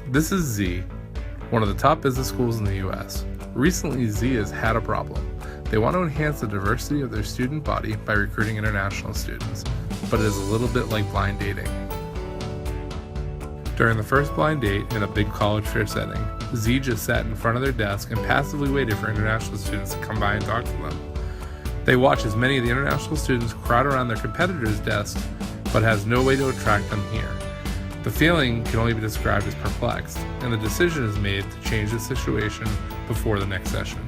This is Z, one of the top business schools in the US. Recently, Z has had a problem. They want to enhance the diversity of their student body by recruiting international students, but it is a little bit like blind dating. During the first blind date in a big college fair setting, Z just sat in front of their desk and passively waited for international students to come by and talk to them. They watch as many of the international students crowd around their competitors' desks, but has no way to attract them here. The feeling can only be described as perplexed, and the decision is made to change the situation before the next session.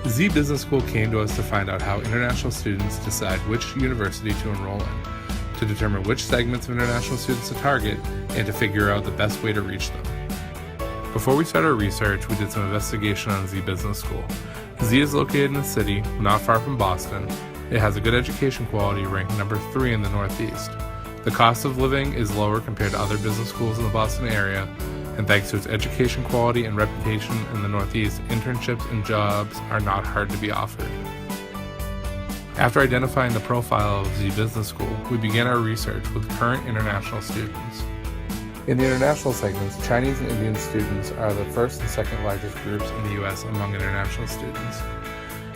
Z Business School came to us to find out how international students decide which university to enroll in, to determine which segments of international students to target, and to figure out the best way to reach them. Before we started our research, we did some investigation on Z Business School. Z is located in the city, not far from Boston. It has a good education quality, ranked number 3 in the Northeast. The cost of living is lower compared to other business schools in the Boston area, and thanks to its education quality and reputation in the Northeast, internships and jobs are not hard to be offered. After identifying the profile of Z Business School, we began our research with current international students. In the international segments, Chinese and Indian students are the first and second largest groups in the U.S. among international students.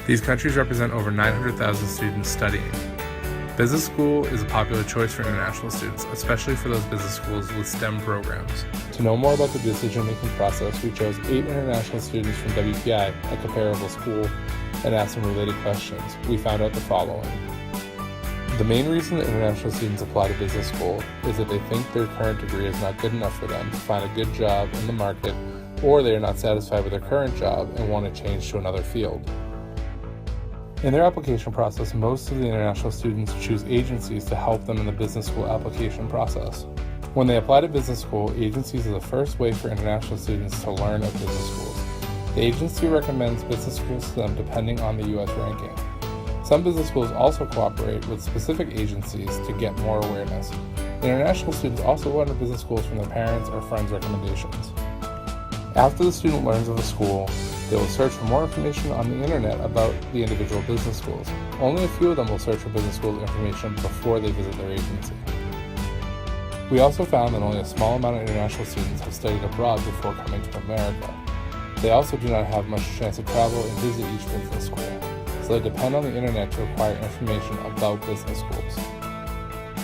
These countries represent over 900,000 students studying. Business school is a popular choice for international students, especially for those business schools with STEM programs. To know more about the decision-making process, we chose 8 international students from WPI, a comparable school, and asked some related questions. We found out the following. The main reason that international students apply to business school is that they think their current degree is not good enough for them to find a good job in the market, or they are not satisfied with their current job and want to change to another field. In their application process, most of the international students choose agencies to help them in the business school application process. When they apply to business school, agencies are the first way for international students to learn of business schools. The agency recommends business schools to them depending on the U.S. ranking. Some business schools also cooperate with specific agencies to get more awareness. International students also learn of business schools from their parents' or friends' recommendations. After the student learns of the school, they will search for more information on the internet about the individual business schools. Only a few of them will search for business school information before they visit their agency. We also found that only a small amount of international students have studied abroad before coming to America. They also do not have much chance to travel and visit each business school, so they depend on the internet to acquire information about business schools.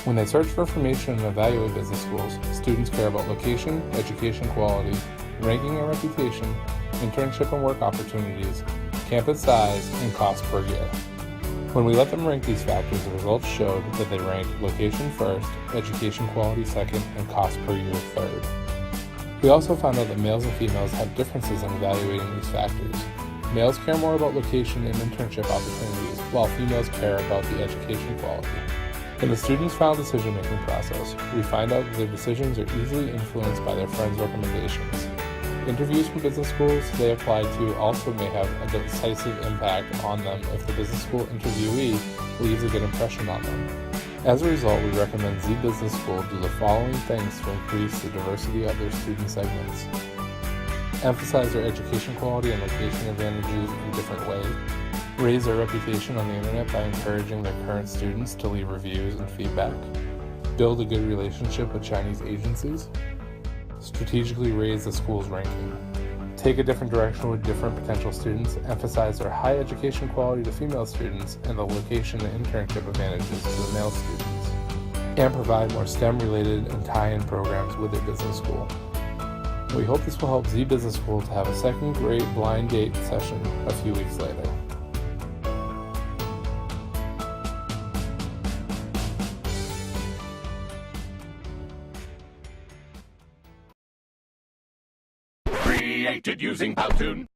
When they search for information and evaluate business schools, students care about location, education quality, ranking and reputation, internship and work opportunities, campus size, and cost per year. When we let them rank these factors, the results showed that they ranked location first, education quality second, and cost per year third. We also found out that males and females have differences in evaluating these factors. Males care more about location and internship opportunities, while females care about the education quality. In the students' final decision-making process, we find out that their decisions are easily influenced by their friends' recommendations. Interviews from business schools they apply to also may have a decisive impact on them if the business school interviewee leaves a good impression on them. As a result, we recommend Z Business School do the following things to increase the diversity of their student segments. Emphasize their education quality and location advantages in different ways. Raise their reputation on the internet by encouraging their current students to leave reviews and feedback. Build a good relationship with Chinese agencies. Strategically raise the school's ranking. Take a different direction with different potential students, emphasize their high education quality to female students and the location and internship advantages to the male students. And provide more STEM-related and tie-in programs with their business school. We hope this will help Z Business School to have a second-grade blind date session a few weeks later. Created using Powtoon.